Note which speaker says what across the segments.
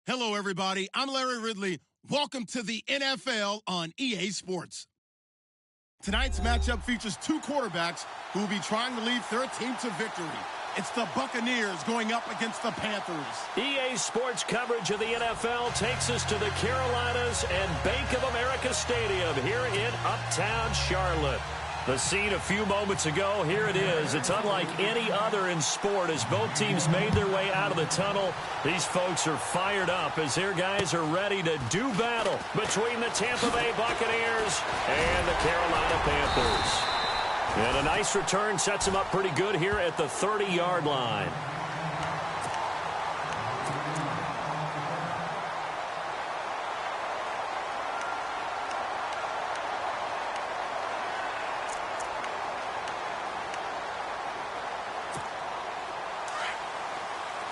Speaker 1: Hello, everybody. I'm Larry Ridley. Welcome to the NFL on EA Sports. Tonight's matchup features two quarterbacks who will be trying to lead their team to victory. It's the Buccaneers going up against the Panthers.
Speaker 2: EA Sports coverage of the NFL takes us to the Carolinas and Bank of America Stadium here in Uptown Charlotte. The scene a few moments ago, here it is. It's unlike any other in sport as both teams made their way out of the tunnel. These folks are fired up as their guys are ready to do battle between the Tampa Bay Buccaneers and the Carolina Panthers. And a nice return sets them up pretty good here at the 30-yard line.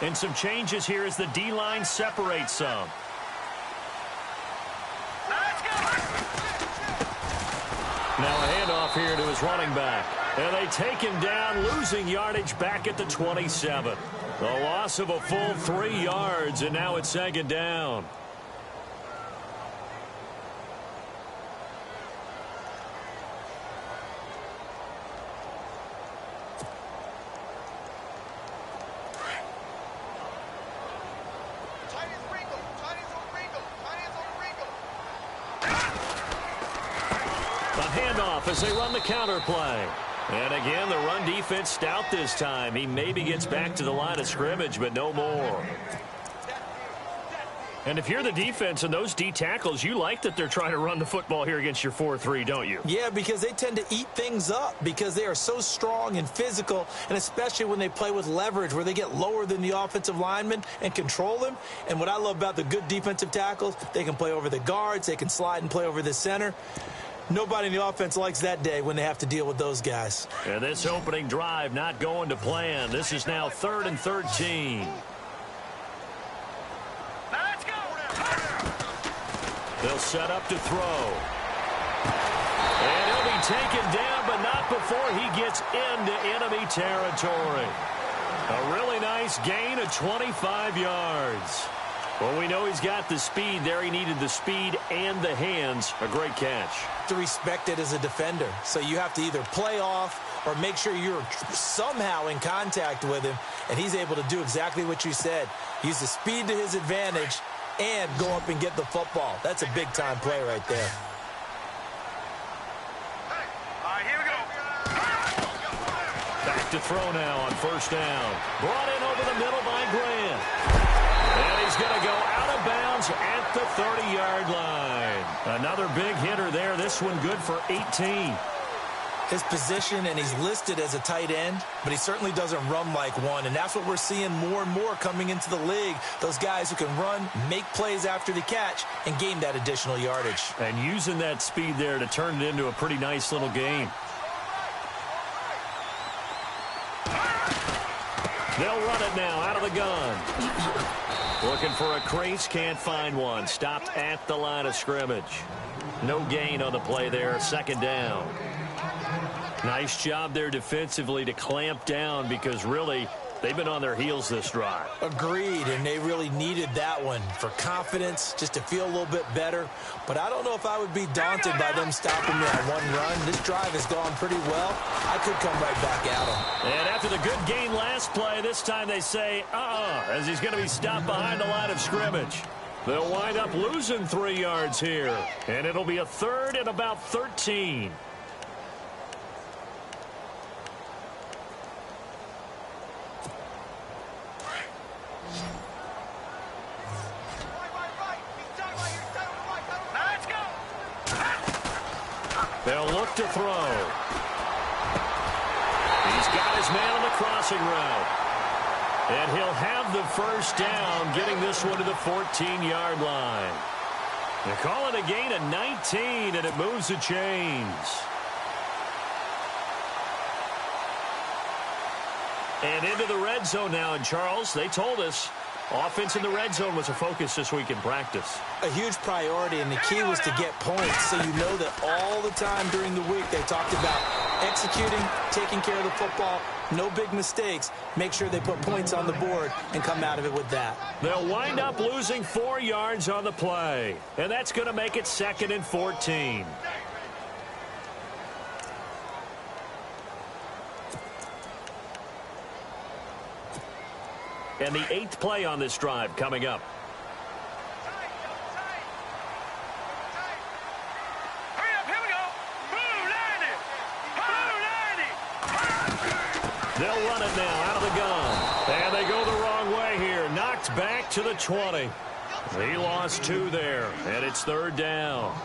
Speaker 2: And some changes here as the D-line separates some. Now a handoff here to his running back. And they take him down, losing yardage back at the 27. A loss of a full 3 yards, and now it's second down. As they run the counter play. And again, the run defense stout this time. He maybe gets back to the line of scrimmage, but no more. And if you're the defense and those D tackles, you like that they're trying to run the football here against your 4-3, don't you?
Speaker 3: Yeah, because they tend to eat things up because they are so strong and physical, and especially when they play with leverage where they get lower than the offensive linemen and control them. And what I love about the good defensive tackles, they can play over the guards, they can slide and play over the center. Nobody in the offense likes that day when they have to deal with those guys.
Speaker 2: And this opening drive not going to plan. This is now 3rd and 13.
Speaker 4: Let's go.
Speaker 2: They'll set up to throw. And he'll be taken down, but not before he gets into enemy territory. A really nice gain of 25 yards. Well, we know he's got the speed there. He needed the speed and the hands. A great catch.
Speaker 3: To respect it as a defender. So you have to either play off or make sure you're somehow in contact with him, and he's able to do exactly what you said. Use the speed to his advantage and go up and get the football. That's a big-time play right there.
Speaker 4: Here we go.
Speaker 2: Back to throw now on first down. Brought in over the middle by Grant. And he's going to go out of bounds at the 30-yard line. Another big hitter there. This one good for 18.
Speaker 3: His position, and he's listed as a tight end, but he certainly doesn't run like one. And that's what we're seeing more and more coming into the league. Those guys who can run, make plays after the catch, and gain that additional yardage.
Speaker 2: And using that speed there to turn it into a pretty nice little game. They'll run it now out of the gun. Looking for a crease, can't find one. Stopped at the line of scrimmage. No gain on the play there, second down. Nice job there defensively to clamp down because really they've been on their heels this drive.
Speaker 3: Agreed, and they really needed that one for confidence, just to feel a little bit better. But I don't know if I would be daunted by them stopping me on one run. This drive has gone pretty well. I could come right back at them.
Speaker 2: And after the good gain last play, this time they say, as he's going to be stopped behind the line of scrimmage. They'll wind up losing 3 yards here, and it'll be a 3rd and about 13. They'll look to throw. He's got his man on the crossing route. And he'll have the first down, getting this one to the 14-yard line. They call it a gain of 19, and it moves the chains. And into the red zone now. And, Charles, they told us offense in the red zone was a focus this week in practice.
Speaker 3: A huge priority, and the key was to get points. So you know that all the time during the week they talked about executing, taking care of the football, No big mistakes. Make sure they put points on the board and come out of it with that.
Speaker 2: They'll wind up losing 4 yards on the play, and that's going to make it 2nd and 14. And the 8th play on this drive coming up.
Speaker 4: Hurry up, here we go. Blue 90.
Speaker 2: They'll run it now out of the gun. And they go the wrong way here. Knocked back to the 20. He lost 2 there, and it's 3rd down.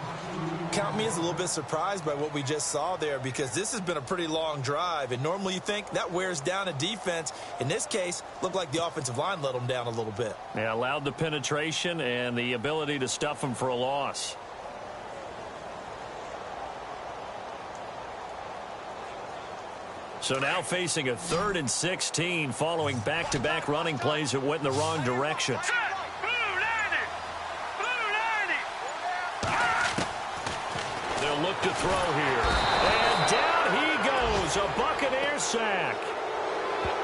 Speaker 3: Count me as a little bit surprised by what we just saw there, because this has been a pretty long drive, and normally you think that wears down a defense. In this case, looked like the offensive line let them down a little bit.
Speaker 2: Yeah, allowed the penetration and the ability to stuff them for a loss. So now facing a 3rd and 16 following back-to-back running plays that went in the wrong direction. They'll look to throw here. And down he goes. A Buccaneer sack.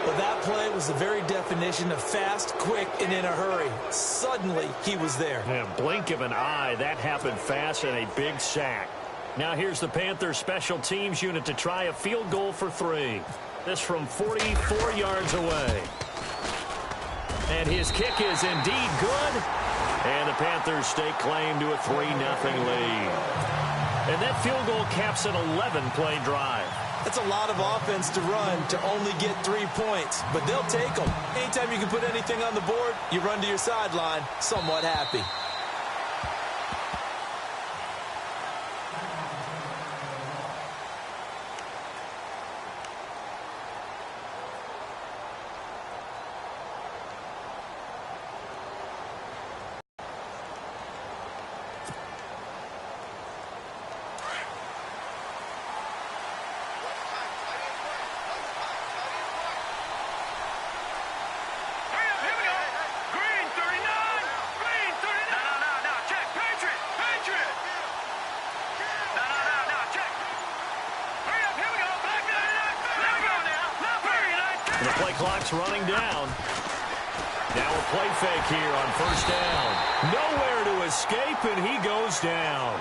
Speaker 3: Well, that play was the very definition of fast, quick, and in a hurry. Suddenly, he was there.
Speaker 2: Yeah, blink of an eye. That happened fast and a big sack. Now here's the Panthers special teams unit to try a field goal for 3. This from 44 yards away. And his kick is indeed good. And the Panthers stake claim to a 3-0 lead. And that field goal caps an 11-play drive.
Speaker 3: That's a lot of offense to run to only get 3 points, but they'll take them. Anytime you can put anything on the board, you run to your sideline somewhat happy.
Speaker 2: The play clock's running down. Now a play fake here on 1st down. Nowhere to escape, and he goes down.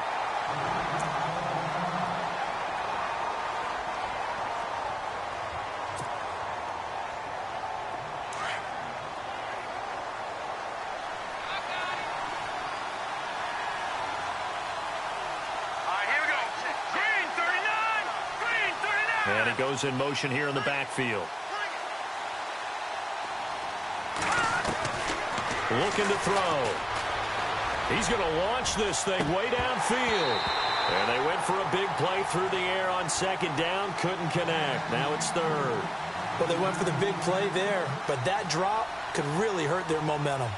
Speaker 4: Here we go. Green 39. Green 39.
Speaker 2: And he goes in motion here in the backfield. Looking to throw. He's going to launch this thing way downfield. And they went for a big play through the air on 2nd down. Couldn't connect. Now it's 3rd.
Speaker 3: Well, they went for the big play there, but that drop could really hurt their momentum.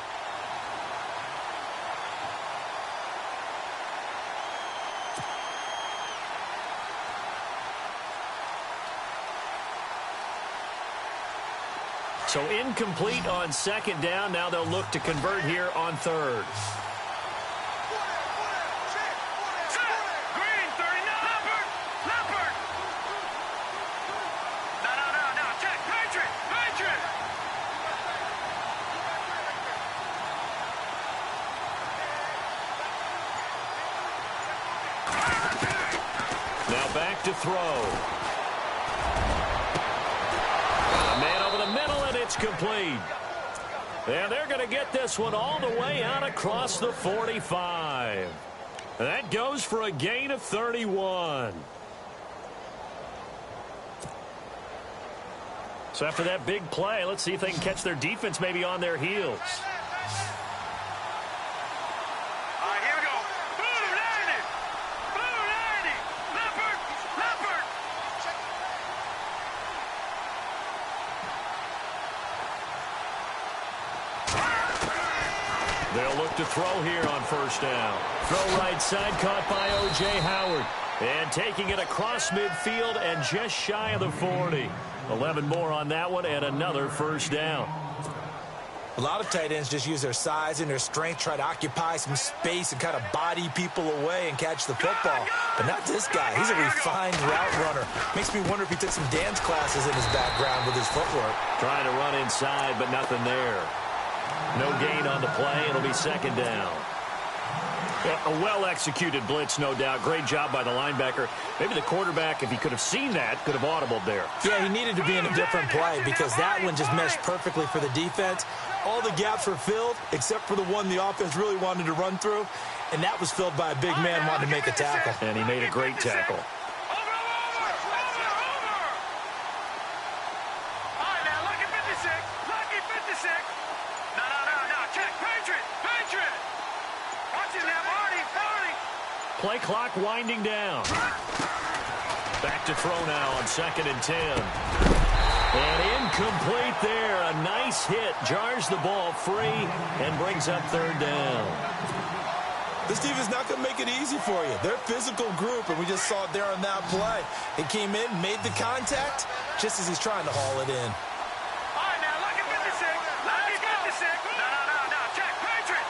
Speaker 2: So incomplete on 2nd down. Now they'll look to convert here on 3rd.
Speaker 4: Green 39. Leopard. No. Check. Patriot.
Speaker 2: Now back to throw. It's complete. And they're going to get this one all the way out across the 45. That goes for a gain of 31. So after that big play, let's see if they can catch their defense maybe on their heels.
Speaker 4: Here we go. Blue 90. Leopard.
Speaker 2: They'll look to throw here on 1st down. Throw right side, caught by O.J. Howard. And taking it across midfield and just shy of the 40. 11 more on that one and another 1st down.
Speaker 3: A lot of tight ends just use their size and their strength, try to occupy some space and kind of body people away and catch the football. But not this guy. He's a refined route runner. Makes me wonder if he took some dance classes in his background with his footwork.
Speaker 2: Trying to run inside, but nothing there. No gain on the play. It'll be second down. A well-executed blitz, no doubt. Great job by the linebacker. Maybe the quarterback, if he could have seen that, could have audibled there.
Speaker 3: Yeah, he needed to be in a different play because that one just meshed perfectly for the defense. All the gaps were filled except for the one the offense really wanted to run through, and that was filled by a big man wanting to make a tackle.
Speaker 2: And he made a great tackle. Play clock winding down. Back to throw now on 2nd and 10. And incomplete there. A nice hit. Jars the ball free and brings up 3rd down.
Speaker 3: This team is not going to make it easy for you. They're a physical group, and we just saw it there on that play. He came in, made the contact, just as he's trying to haul it in.
Speaker 4: All right, now, lucky 56. Lucky 56. No. Check. Patriot.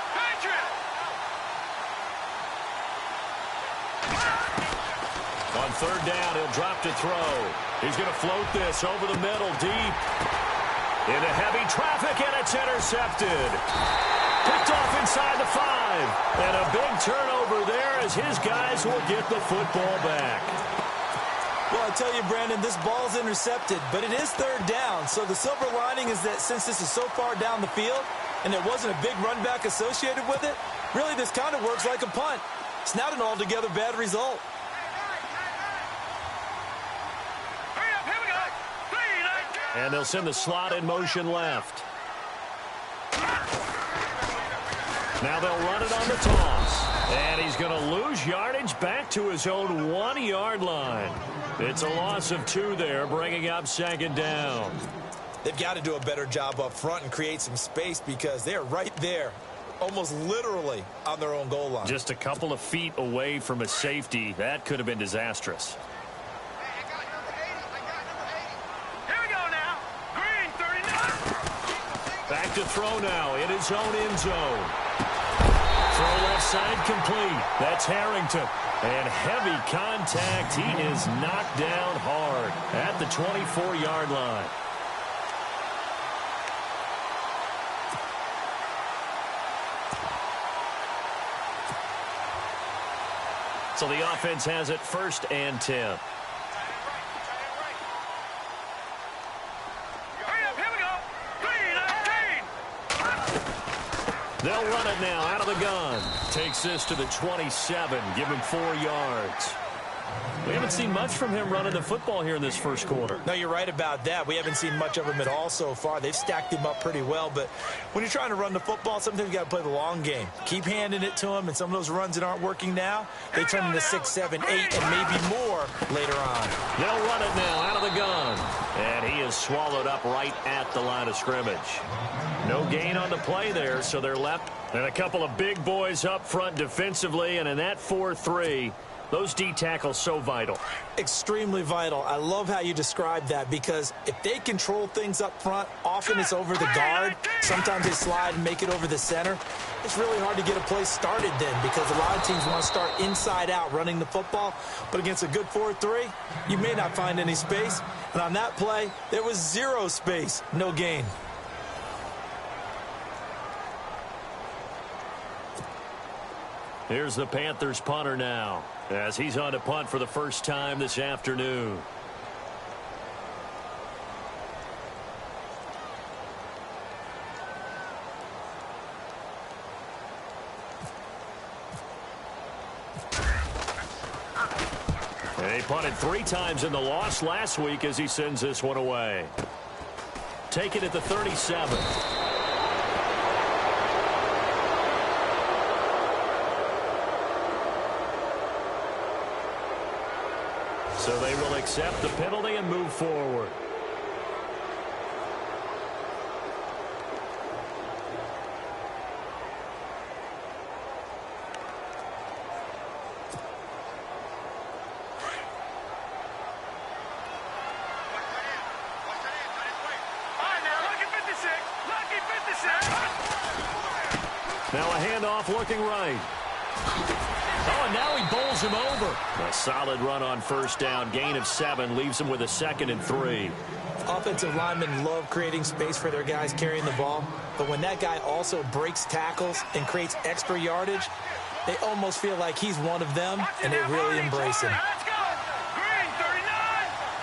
Speaker 2: On 3rd down, he'll drop to throw. He's going to float this over the middle, deep. Into heavy traffic, and it's intercepted. Picked off inside the 5. And a big turnover there as his guys will get the football back.
Speaker 3: Well, I tell you, Brandon, this ball's intercepted, but it is 3rd down. So the silver lining is that since this is so far down the field and there wasn't a big run back associated with it, really this kind of works like a punt. It's not an altogether bad result.
Speaker 2: And they'll send the slot in motion left. Now they'll run it on the toss. And he's going to lose yardage back to his own 1-yard line. It's a loss of 2 there, bringing up 2nd down.
Speaker 3: They've got to do a better job up front and create some space because they're right there, almost literally on their own goal line.
Speaker 2: Just a couple of feet away from a safety. That could have been disastrous. Back to throw now in his own end zone. Throw left side complete. That's Harrington. And heavy contact. He is knocked down hard at the 24-yard line. So the offense has it 1st and 10. They'll run it now out of the gun. Takes this to the 27. Give him 4 yards. We haven't seen much from him running the football here in this first quarter.
Speaker 3: No, you're right about that. We haven't seen much of him at all so far. They've stacked him up pretty well. But when you're trying to run the football, sometimes you got to play the long game. Keep handing it to him. And some of those runs that aren't working now, they turn into 6, 7, 8, and maybe more later on.
Speaker 2: They'll run it now out of the gun. And he is swallowed up right at the line of scrimmage. No gain on the play there, so they're left. And a couple of big boys up front defensively. And in that 4-3, those D tackles so vital.
Speaker 3: Extremely vital. I love how you describe that because if they control things up front, often it's over the guard. Sometimes they slide and make it over the center. It's really hard to get a play started then because a lot of teams want to start inside out running the football. But against a good 4-3, you may not find any space. And on that play, there was 0 space, no gain.
Speaker 2: Here's the Panthers punter now as he's on to punt for the first time this afternoon. And he punted 3 times in the loss last week as he sends this one away. Take it at the 37. So they will accept the penalty and move forward.
Speaker 4: All right, now, lucky 56. Lucky 56.
Speaker 2: Now a handoff looking right. Oh, and now he bowls him over. A solid run on first down. Gain of 7 leaves him with a 2nd and 3.
Speaker 3: Offensive linemen love creating space for their guys carrying the ball, but when that guy also breaks tackles and creates extra yardage, they almost feel like he's one of them, and they really embrace him.
Speaker 4: Let's go. Green, 39.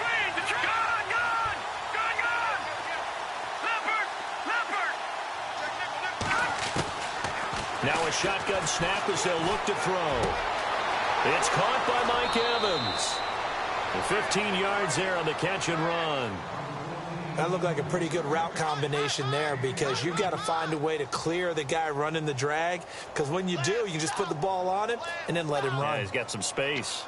Speaker 4: Green, the gun. Leopard.
Speaker 2: Now a shotgun snap as they'll look to throw. It's caught by Mike Evans. And 15 yards there on the catch and run.
Speaker 3: That looked like a pretty good route combination there, because you've got to find a way to clear the guy running the drag, because when you do, you just put the ball on him and then let him run.
Speaker 2: Yeah, he's got some space.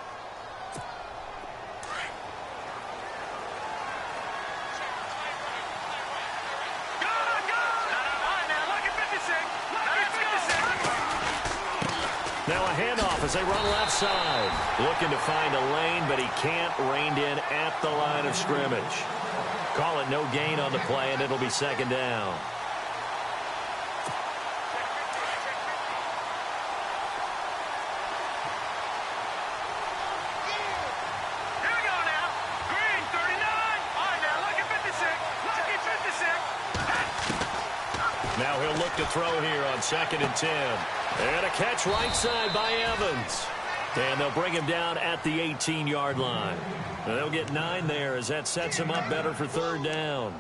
Speaker 2: Now a handoff as they run left side. Looking to find a lane, but he can't. Reined in at the line of scrimmage. Call it no gain on the play, and it'll be 2nd down.
Speaker 4: Here we go now. Green, 39. All right, now look at 56.
Speaker 2: Now he'll look to throw here on 2nd and 10. And a catch right side by Evans. And they'll bring him down at the 18-yard line. And they'll get 9 there as that sets him up better for 3rd down.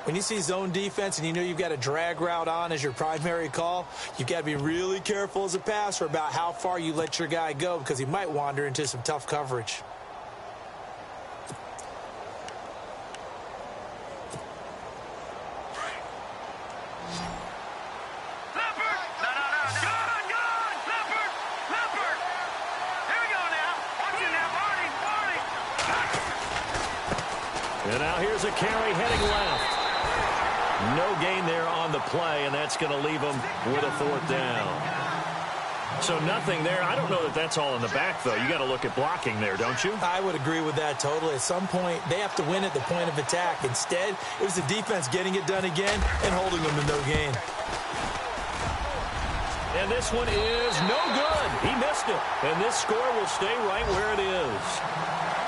Speaker 3: When you see zone defense and you know you've got a drag route on as your primary call, you've got to be really careful as a passer about how far you let your guy go, because he might wander into some tough coverage.
Speaker 2: And now here's a carry heading left. No gain there on the play, and that's going to leave them with a 4th down. So nothing there. I don't know that that's all in the back, though. You got to look at blocking there, don't you?
Speaker 3: I would agree with that totally. At some point, they have to win at the point of attack. Instead, it was the defense getting it done again and holding them to no gain.
Speaker 2: And this one is no good. He missed it. And this score will stay right where it is.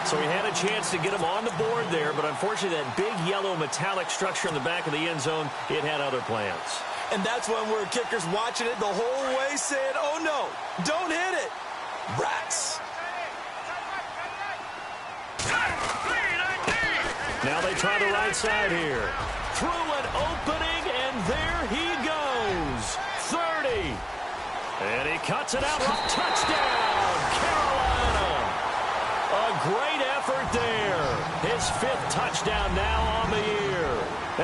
Speaker 2: So he had a chance to get him on the board there, but unfortunately that big yellow metallic structure in the back of the end zone, it had other plans.
Speaker 3: And that's when we're kickers watching it the whole way saying, oh no, don't hit it. Rats.
Speaker 2: Now they try the right side here. Through an opening, and there he goes. 30. And he cuts it out. Touchdown, Carolina. A great effort there. His 5th touchdown now on the year.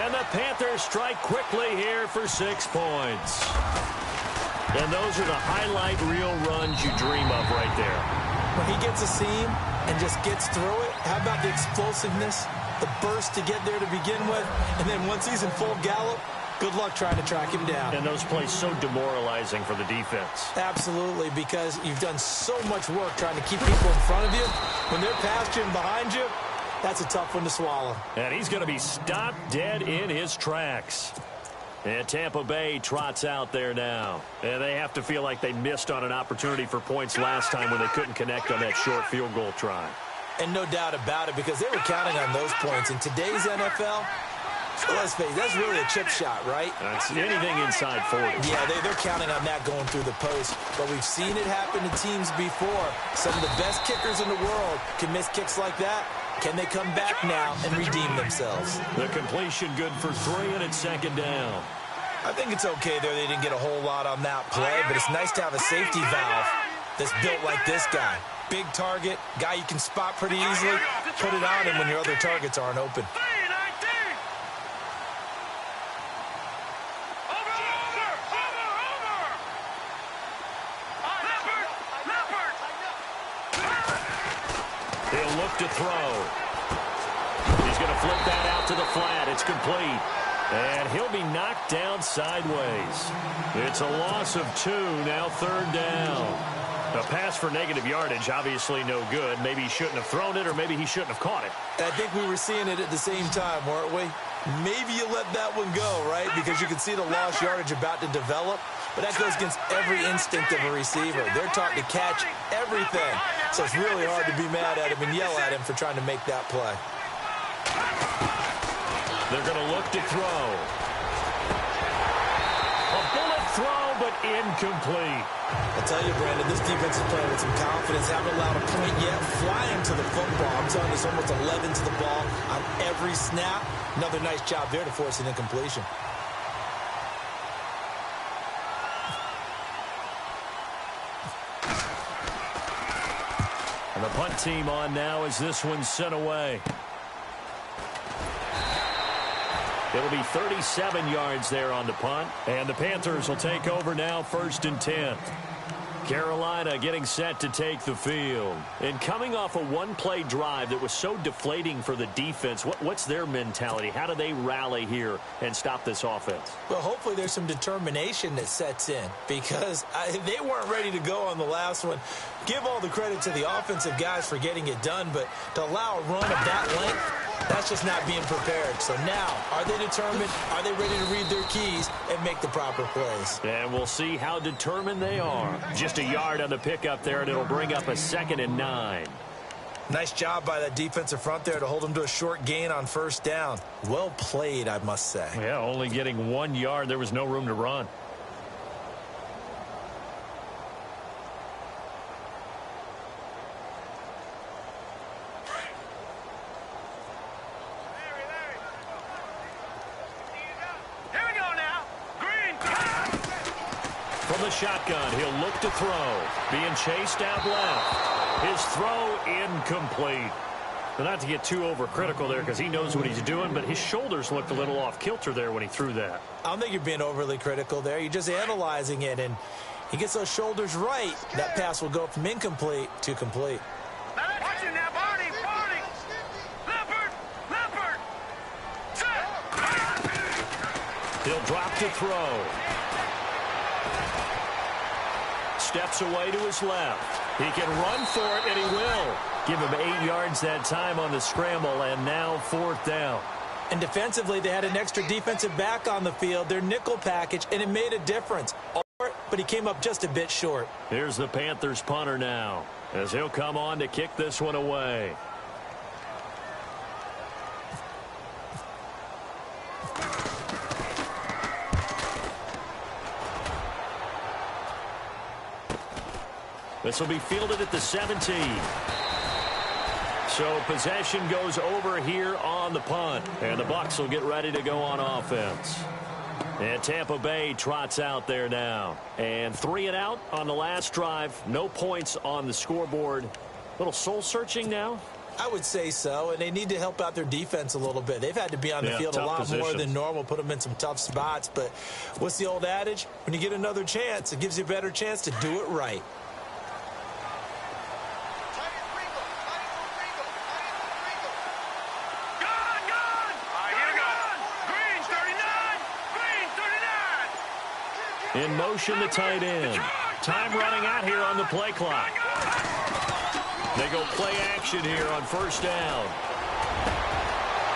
Speaker 2: And the Panthers strike quickly here for 6 points. And those are the highlight reel runs you dream of right there.
Speaker 3: When he gets a seam and just gets through it, how about the explosiveness, the burst to get there to begin with, and then once he's in full gallop, good luck trying to track him down.
Speaker 2: And those plays so demoralizing for the defense.
Speaker 3: Absolutely, because you've done so much work trying to keep people in front of you. When they're past you and behind you, that's a tough one to swallow.
Speaker 2: And he's going to be stopped dead in his tracks. And Tampa Bay trots out there now. And they have to feel like they missed on an opportunity for points last time when they couldn't connect on that short field goal try.
Speaker 3: And no doubt about it, because they were counting on those points. In today's NFL, let's face it, that's really a chip shot, right?
Speaker 2: That's anything inside 40.
Speaker 3: Yeah, they're counting on that going through the post. But we've seen it happen to teams before. Some of the best kickers in the world can miss kicks like that. Can they come back now and redeem themselves?
Speaker 2: The completion good for 3, and it's 2nd down.
Speaker 3: I think it's okay there. They didn't get a whole lot on that play, but it's nice to have a safety valve that's built like this guy. Big target, guy you can spot pretty easily. Put it on him when your other targets aren't open.
Speaker 2: He'll look to throw. He's going to flip that out to the flat. It's complete. And he'll be knocked down sideways. It's a loss of 2, now 3rd down. A pass for negative yardage, obviously no good. Maybe he shouldn't have thrown it, or maybe he shouldn't have caught it.
Speaker 3: I think we were seeing it at the same time, weren't we? Maybe you let that one go, right? Because you can see the lost yardage about to develop. But that goes against every instinct of a receiver. They're taught to catch everything. So it's really hard to be mad at him and yell at him for trying to make that play.
Speaker 2: They're going to look to throw. A bullet throw, but incomplete.
Speaker 3: I tell you, Brandon, this defense is playing with some confidence. Haven't allowed a point yet. Flying to the football. I'm telling you, it's almost 11 to the ball on every snap. Another nice job there to force an incompletion.
Speaker 2: And the punt team on now as this one's sent away. It'll be 37 yards there on the punt. And the Panthers will take over now, 1st and 10. Carolina getting set to take the field. And coming off a one-play drive that was so deflating for the defense, what's their mentality? How do they rally here and stop this offense?
Speaker 3: Well, hopefully there's some determination that sets in, because they weren't ready to go on the last one. Give all the credit to the offensive guys for getting it done, but to allow a run of that length, that's just not being prepared. So now, are they determined? Are they ready to read their keys and make the proper plays?
Speaker 2: And we'll see how determined they are. Just a yard on the pickup there, and it'll bring up a 2nd and 9.
Speaker 3: Nice job by that defensive front there to hold them to a short gain on 1st down. Well played, I must say.
Speaker 2: Yeah, only getting 1 yard. There was no room to run. From the shotgun, he'll look to throw. Being chased out left. His throw incomplete. But not to get too overcritical there, because he knows what he's doing, but his shoulders looked a little off kilter there when he threw that.
Speaker 3: I don't think you're being overly critical there. You're just analyzing it, and he gets those shoulders right. That pass will go from incomplete to complete.
Speaker 4: Watch it now, Barney, Barney. Leopard, Leopard.
Speaker 2: He'll drop to throw. Steps away to his left. He can run for it, and he will. Give him 8 yards that time on the scramble, and now 4th down.
Speaker 3: And defensively, they had an extra defensive back on the field, their nickel package, and it made a difference. But he came up just a bit short.
Speaker 2: Here's the Panthers punter now, as he'll come on to kick this one away. This will be fielded at the 17. So possession goes over here on the punt. And the Bucs will get ready to go on offense. And Tampa Bay trots out there now. And 3 and out on the last drive. No points on the scoreboard. A little soul-searching now?
Speaker 3: I would say so, and they need to help out their defense a little bit. They've had to be on the field a lot more than normal, put them in some tough spots. But what's the old adage? When you get another chance, it gives you a better chance to do it right.
Speaker 2: In motion, the tight end. Time running out here on the play clock. They go play action here on 1st down.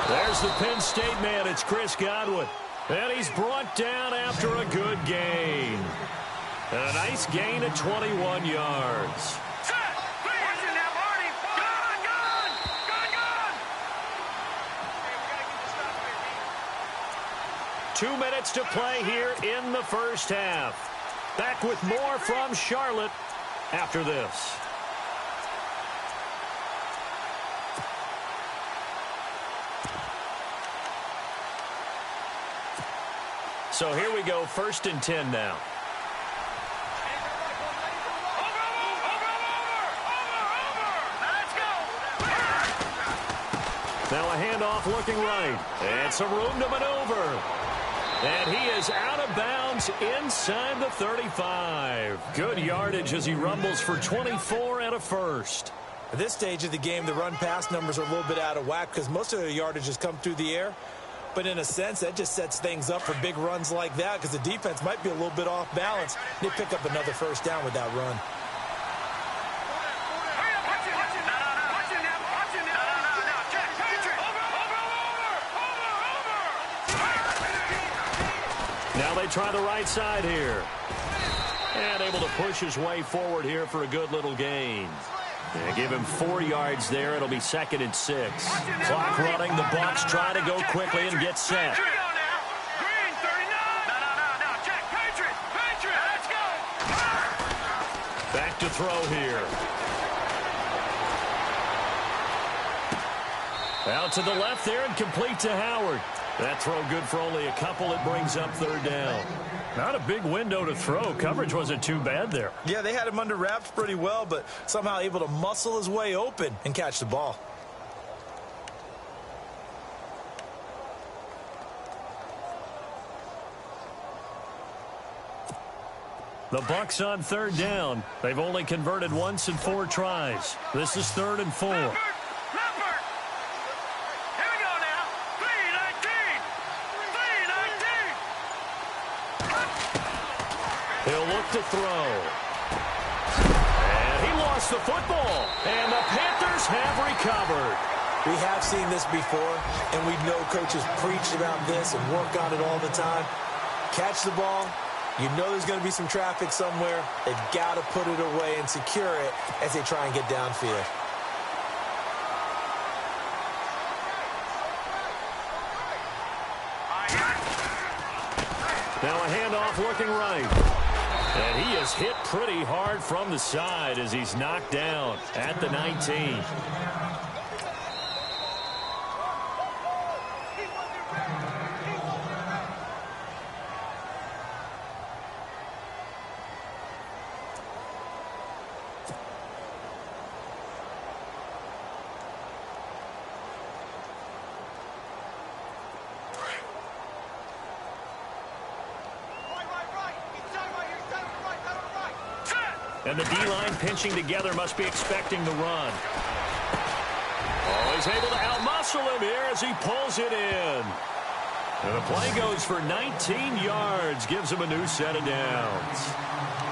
Speaker 2: There's the Penn State man. It's Chris Godwin. And he's brought down after a good gain. And a nice gain of 21 yards. 2 minutes to play here in the 1st half. Back with more from Charlotte after this. So here we go, 1st and 10 now. Now a handoff looking right. And some room to maneuver. And he is out of bounds inside the 35. Good yardage as he rumbles for 24 and a first.
Speaker 3: At this stage of the game, the run-pass numbers are a little bit out of whack because most of their yardage has come through the air. But in a sense, that just sets things up for big runs like that because the defense might be a little bit off balance. They pick up another 1st down with that run.
Speaker 2: Now they try the right side here. And able to push his way forward here for a good little gain. Yeah, give him 4 yards there. It'll be 2nd and 6. Clock running. The Bucs try to go quickly and get set.
Speaker 4: Here we go now. Green, 39. No. Check. Patriot. Let's go.
Speaker 2: Back to throw here. Out to the left there and complete to Howard. That throw good for only a couple. It brings up 3rd down. Not a big window to throw. Coverage wasn't too bad there.
Speaker 3: Yeah, they had him under wraps pretty well, but somehow able to muscle his way open and catch the ball.
Speaker 2: The Bucs on 3rd down. They've only converted once in 4 tries. This is 3rd and 4.
Speaker 4: Leopard. Here we go now. 3-19.
Speaker 2: He'll look to throw. And he lost the football. And the Panthers have recovered.
Speaker 3: We have seen this before, and we know coaches preach about this and work on it all the time. Catch the ball. You know there's going to be some traffic somewhere. They've got to put it away and secure it as they try and get downfield.
Speaker 2: Now a handoff looking right. And he is hit pretty hard from the side as he's knocked down at the 19. And the D-line pinching together must be expecting the run. Oh, he's able to outmuscle him here as he pulls it in. And the play goes for 19 yards, gives him a new set of downs.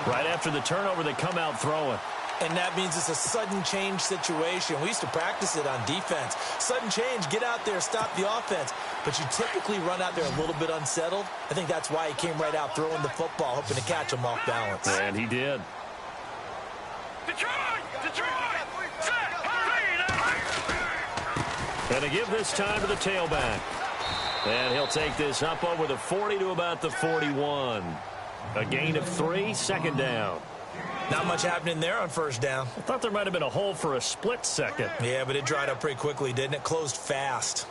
Speaker 2: Right after the turnover, they come out throwing.
Speaker 3: And that means it's a sudden change situation. We used to practice it on defense. Sudden change, get out there, stop the offense. But you typically run out there a little bit unsettled. I think that's why he came right out throwing the football, hoping to catch him off balance.
Speaker 2: And he did. And they give this time to the tailback. And he'll take this up over the 40 to about the 41. A gain of 3, 2nd down.
Speaker 3: Not much happening there on 1st down.
Speaker 2: I thought there might have been a hole for a split second.
Speaker 3: Yeah, but it dried up pretty quickly, didn't it? Closed fast.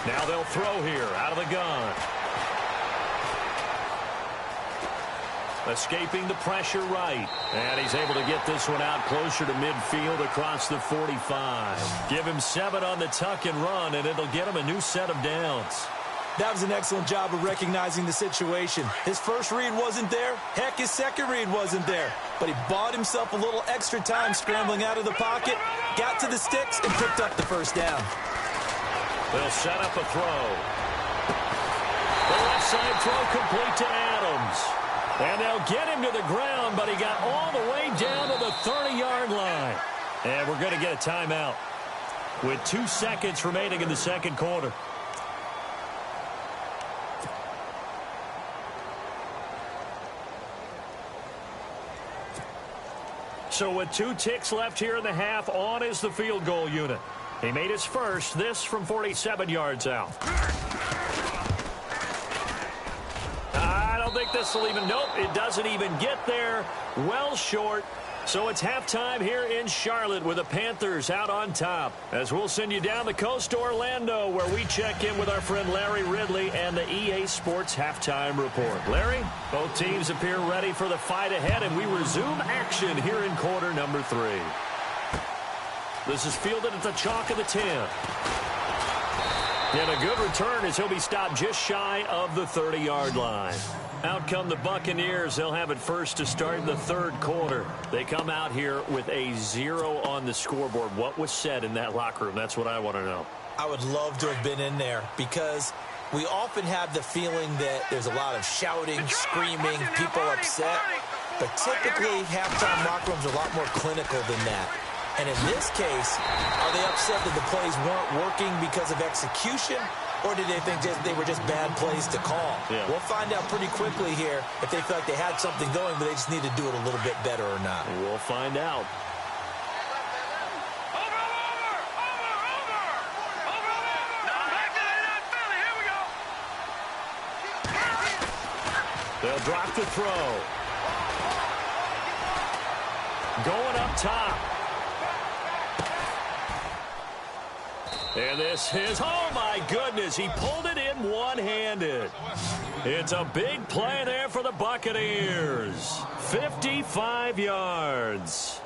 Speaker 2: Now they'll throw here out of the gun. Escaping the pressure right. And he's able to get this one out closer to midfield across the 45. Give him 7 on the tuck and run, and it'll get him a new set of downs.
Speaker 3: That was an excellent job of recognizing the situation. His first read wasn't there. Heck, his second read wasn't there. But he bought himself a little extra time scrambling out of the pocket, got to the sticks, and picked up the 1st down.
Speaker 2: They'll set up a throw. The left side throw complete to Adams. And they'll get him to the ground, but he got all the way down to the 30-yard line. And we're going to get a timeout with 2 seconds remaining in the 2nd quarter. So with 2 ticks left here in the half, on is the field goal unit. He made his first, this from 47 yards out. I don't think this will even, nope, it doesn't even get there. Well short. So it's halftime here in Charlotte with the Panthers out on top. As we'll send you down the coast to Orlando, where we check in with our friend Larry Ridley and the EA Sports Halftime Report. Larry, both teams appear ready for the fight ahead, and we resume action here in quarter number 3. This is fielded at the chalk of the 10. And a good return as he'll be stopped just shy of the 30-yard line. Out come the Buccaneers. They'll have it first to start the 3rd quarter. They come out here with a 0 on the scoreboard. What was said in that locker room? That's what I want to know.
Speaker 3: I would love to have been in there because We often have the feeling that there's a lot of shouting, screaming, people upset. But typically, halftime locker rooms are a lot more clinical than that. And in this case, are they upset that the plays weren't working because of execution? Or did they think they were just bad plays to call?
Speaker 2: Yeah.
Speaker 3: We'll find out pretty quickly here if they feel like they had something going, but they just need to do it a little bit better or not.
Speaker 2: We'll find out. They'll drop the throw. Going up top. And this is, oh my goodness, he pulled it in one-handed. It's a big play there for the Buccaneers. 55 yards.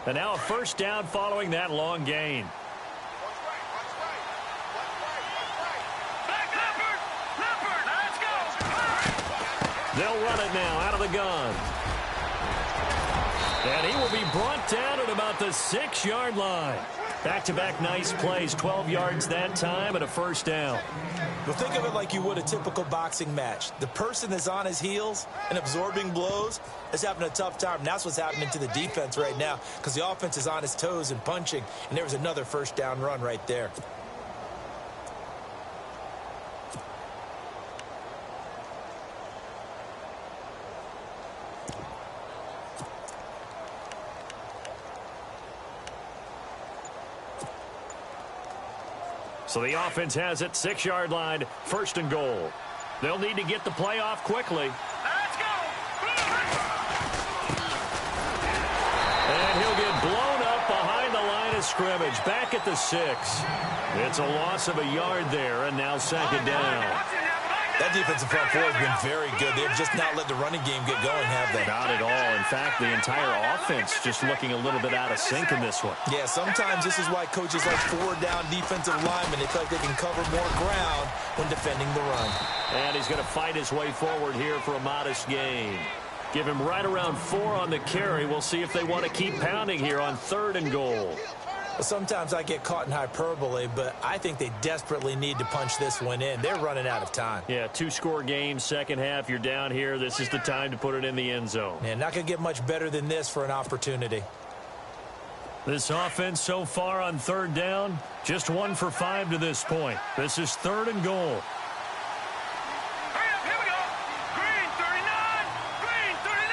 Speaker 2: And now a first down following that long gain. They'll run it now out of the gun. And he will be brought down at about the 6-yard line. Back-to-back nice plays, 12 yards that time and a first down.
Speaker 3: Well, think of it like you would a typical boxing match. The person that's on his heels and absorbing blows is having a tough time. And that's what's happening to the defense right now because the offense is on his toes and punching, and there was another first down run right there.
Speaker 2: So the offense has it, 6-yard line, first and goal. They'll need to get the play off quickly.
Speaker 4: Let's go!
Speaker 2: And he'll get blown up behind the line of scrimmage, back at the 6. It's a loss of a yard there, and now second down.
Speaker 3: That defensive front four has been very good. They've just not let the running game get going, have they?
Speaker 2: Not at all. In fact, the entire offense just looking a little bit out of sync in this one.
Speaker 3: Yeah, sometimes this is why coaches like forward-down defensive linemen. They feel like they can cover more ground when defending the run.
Speaker 2: And he's going to fight his way forward here for a modest gain. Give him right around 4 on the carry. We'll see if they want to keep pounding here on 3rd and goal.
Speaker 3: Sometimes I get caught in hyperbole, but I think they desperately need to punch this one in. They're running out of time.
Speaker 2: Yeah, 2-score game, second half. You're down here. This is the time to put it in the end zone.
Speaker 3: Yeah, not going to get much better than this for an opportunity.
Speaker 2: This offense so far on 3rd down, just 1 for 5 to this point. This is 3rd and goal.
Speaker 4: Hurry up, here we go. Green 39, green 39.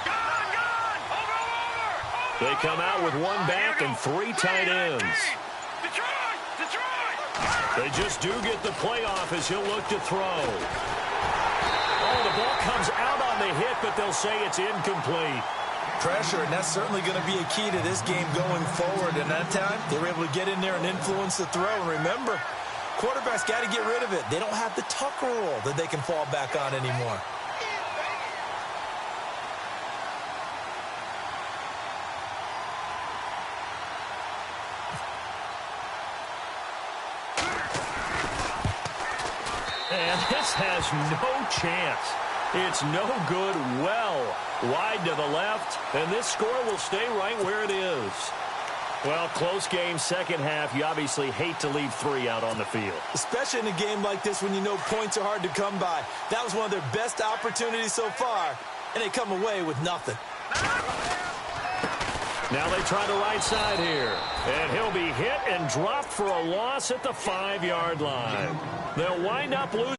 Speaker 4: Gone. Over.
Speaker 2: They come out with 1 back and 3 tight ends.
Speaker 4: Detroit.
Speaker 2: They just do get the play off as he'll look to throw. Oh, the ball comes out on the hit, but they'll say it's incomplete.
Speaker 3: Pressure, and that's certainly going to be a key to this game going forward. And that time, they were able to get in there and influence the throw. And remember, quarterbacks got to get rid of it. They don't have the tuck rule that they can fall back on anymore.
Speaker 2: And this has no chance. It's no good, well wide to the left, and this score will stay right where it is. Well, close game, second half. You obviously hate to leave 3 out on the field.
Speaker 3: Especially in a game like this when you know points are hard to come by. That was one of their best opportunities so far, and they come away with nothing.
Speaker 2: Now they try the right side here, and he'll be hit and dropped for a loss at the 5-yard line. They'll wind up losing.